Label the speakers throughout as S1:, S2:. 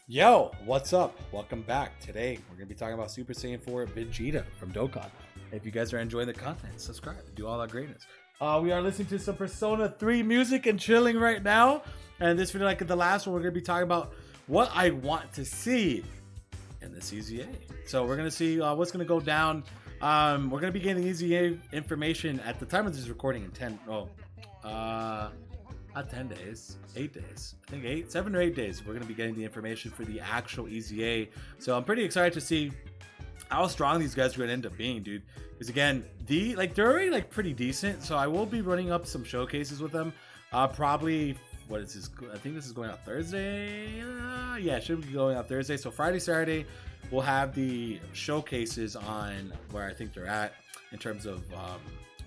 S1: Yo, what's up? Welcome back. Today we're gonna be talking about Super Saiyan 4 Vegeta from DOKKAN. If you guys are enjoying the content, subscribe, do all that greatness. We are listening to some Persona 3 music and chilling right now. And this video, like the last one, we're gonna be talking about what I want to see in the CZA. So we're gonna see what's gonna go down. We're gonna be getting EZA information at the time of this recording in not 10 days, 8 days. I think 7 or 8 days. We're going to be getting the information for the actual EZA. So I'm pretty excited to see how strong these guys are going to end up being, dude. Because again, they're already pretty decent. So I will be running up some showcases with them. Probably, what is this? I think this is going out Thursday. Yeah, it should be going out Thursday. So Friday, Saturday, we'll have the showcases on where I think they're at in terms of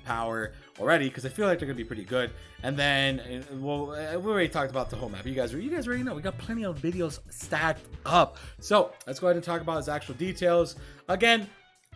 S1: power already, because I feel like they're gonna be pretty good. And then we already talked about the whole map. You guys already know we got plenty of videos stacked up. So let's go ahead and talk about his actual details again.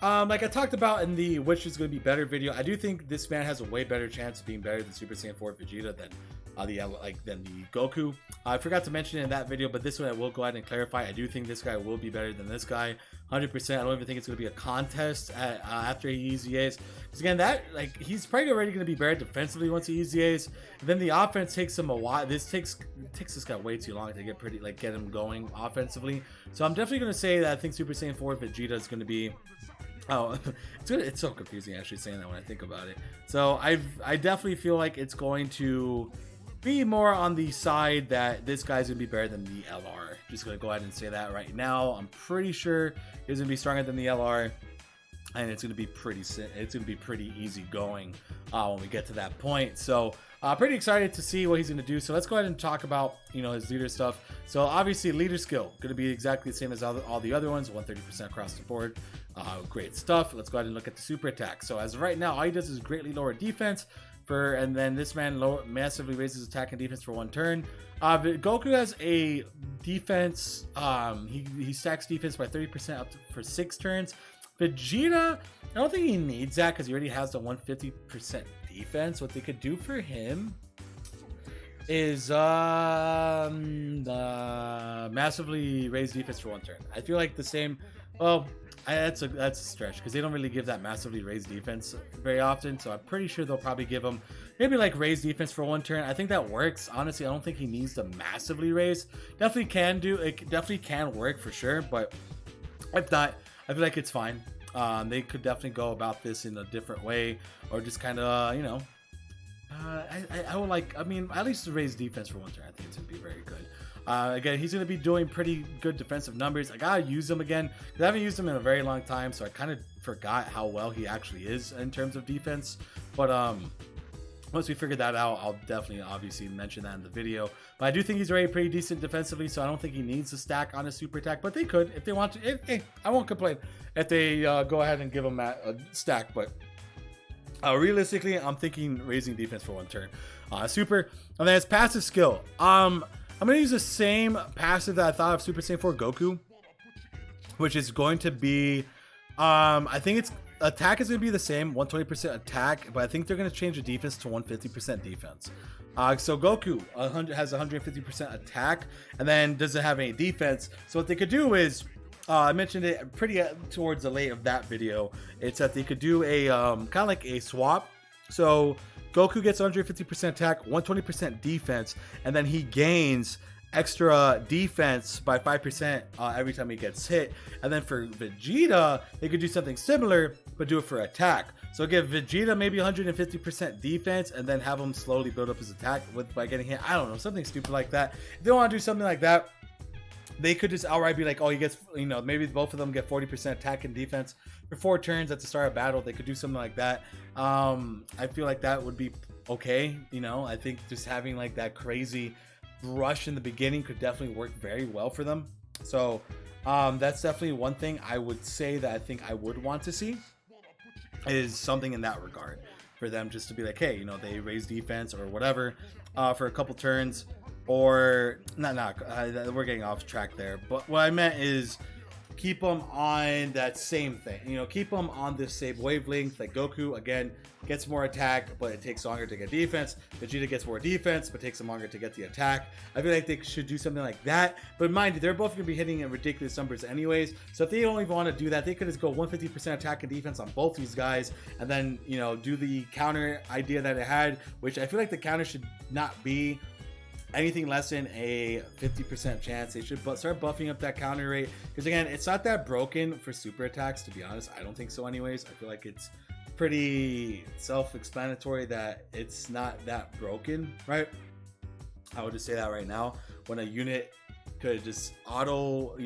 S1: Like I talked about in the which is going to be better video, I do think this man has a way better chance of being better than Super Saiyan 4 Vegeta than the Goku. I forgot to mention it in that video, but this one I will go ahead and clarify. I do think this guy will be better than this guy, 100%. I don't even think it's going to be a contest after he EZAs. Because again, he's probably already going to be better defensively once he EZAs. And then the offense takes him a while. This takes this guy way too long to get him going offensively. So I'm definitely going to say that I think Super Saiyan 4 Vegeta is going to be. Oh, it's so confusing actually saying that when I think about it. So I definitely feel like it's going to be more on the side that this guy's gonna be better than the LR. Just gonna go ahead and say that right now. I'm pretty sure he's gonna be stronger than the LR, and it's gonna be pretty easy going when we get to that point. So pretty excited to see what he's gonna do. So let's go ahead and talk about his leader stuff. So obviously leader skill gonna be exactly the same as all the other ones, 130% across the board. Great stuff. Let's go ahead and look at the super attack. So as of right now, all he does is greatly lower defense and then this man massively raises attack and defense for 1 turn. Goku has a defense. He stacks defense by 30% for 6 turns. Vegeta, I don't think he needs that because he already has the 150% defense. What they could do for him is massively raise defense for 1 turn. I feel like the same. Well, that's a stretch because they don't really give that massively raised defense very often. So I'm pretty sure they'll probably give him maybe raise defense for 1 turn. I think that works. Honestly, I don't think he needs to massively raise. Definitely can work for sure. But if not, I feel like it's fine. They could definitely go about this in a different way, or just kind of I would at least raise defense for 1 turn. I think it's gonna be very good. Again, he's going to be doing pretty good defensive numbers. I gotta use him again because I haven't used him in a very long time, so I kind of forgot how well he actually is in terms of defense. But once we figure that out, I'll definitely obviously mention that in the video. But I do think he's already pretty decent defensively, so I don't think he needs a stack on his super attack. But they could if they want to. I won't complain if they go ahead and give him a stack. But realistically, I'm thinking raising defense for 1 turn. Super, and then his passive skill. I'm going to use the same passive that I thought of Super Saiyan 4 Goku, which is going to be, I think its attack is going to be the same, 120% attack, but I think they're going to change the defense to 150% defense. So Goku has 150% attack, and then doesn't have any defense. So what they could do is, I mentioned it pretty towards the late of that video, it's that they could do a kind of like a swap. So Goku gets 150% attack, 120% defense, and then he gains extra defense by 5% every time he gets hit. And then for Vegeta, they could do something similar, but do it for attack. So give Vegeta maybe 150% defense, and then have him slowly build up his attack by getting hit. I don't know, something stupid like that. If they want to do something like that, they could just outright be like, oh, he gets, maybe both of them get 40% attack and defense for 4 turns at the start of battle. They could do something like that. I feel like that would be okay. I think just having that crazy rush in the beginning could definitely work very well for them. So that's definitely one thing I would say that I think I would want to see is something in that regard for them, just to be like, hey, they raise defense or whatever for a couple turns. Or not we're getting off track there, but what I meant is keep them on that same thing. You know, keep them on this same wavelength. Like Goku, again, gets more attack, but it takes longer to get defense. Vegeta gets more defense, but takes them longer to get the attack. I feel like they should do something like that. But mind you, they're both going to be hitting in ridiculous numbers anyways. So if they don't even want to do that, they could just go 150% attack and defense on both these guys, and then, you know, do the counter idea that it had, which I feel like the counter should not be anything less than a 50% chance. They should start buffing up that counter rate, because again, it's not that broken for super attacks, to be honest. I don't think so anyways. I feel like it's pretty self-explanatory that it's not that broken, right? I would just say that right now. When a unit could just auto,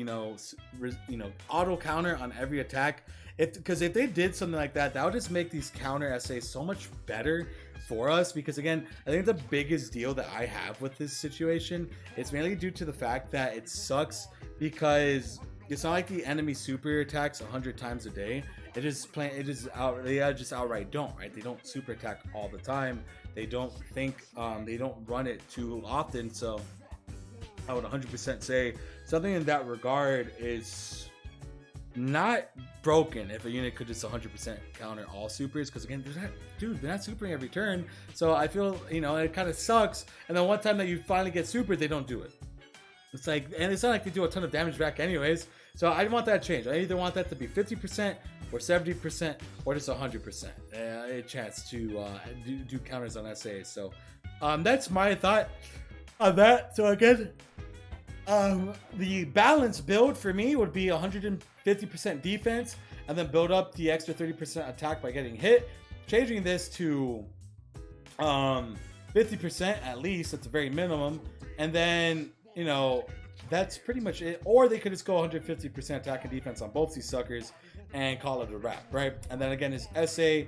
S1: auto counter on every attack, because if they did something like that, that would just make these counter essays so much better for us. Because again, I think the biggest deal that I have with this situation is mainly due to the fact that it sucks, because it's not like the enemy super attacks 100 times a day. They just outright don't, right? They don't super attack all the time. They don't run it too often. So I would 100% say something in that regard is not broken if a unit could just 100% counter all supers, because again, they're not supering every turn. So I feel, it kind of sucks. And then one time that you finally get supered, they don't do it. It's like, and it's not like they do a ton of damage back anyways. So I want that change. I either want that to be 50% or 70% or just 100% a chance to do counters on SAs. So that's my thought on that. So again, the balanced build for me would be 150% defense, and then build up the extra 30% attack by getting hit. Changing this to 50% at least, at the very minimum, and then that's pretty much it. Or they could just go 150% attack and defense on both these suckers and call it a wrap, right? And then again, his SA,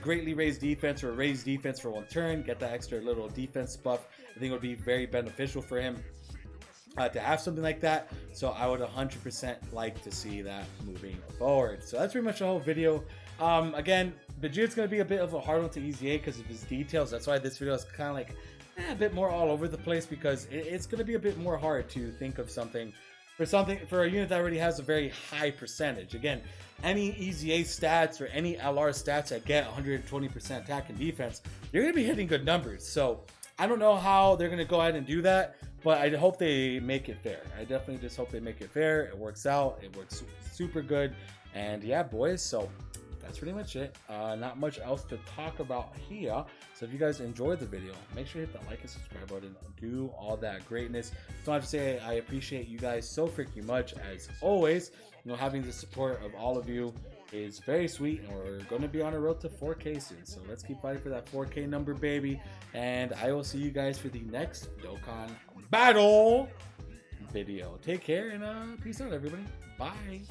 S1: greatly raised defense or raised defense for one turn, get that extra little defense buff. I think it would be very beneficial for him to have something like that. So I would 100% like to see that moving forward. So that's pretty much the whole video. Again, Vegeta's going to be a bit of a hard one to EZA because of his details. That's why this video is kind of like a bit more all over the place, because it's going to be a bit more hard to think of something for a unit that already has a very high percentage. Again, any EZA stats or any LR stats that get 120% attack and defense, you're going to be hitting good numbers. So I don't know how they're going to go ahead and do that, but I hope they make it fair. I definitely just hope they make it fair. It works out. It works super good. And yeah, boys, so that's pretty much it. Not much else to talk about here. So if you guys enjoyed the video, make sure you hit that like and subscribe button. Do all that greatness. So I have to say, I appreciate you guys so freaking much, as always. Having the support of all of you is very sweet, and we're going to be on a road to 4K soon. So let's keep fighting for that 4K number, baby. And I will see you guys for the next Dokkan battle video. Take care, and peace out, everybody. Bye.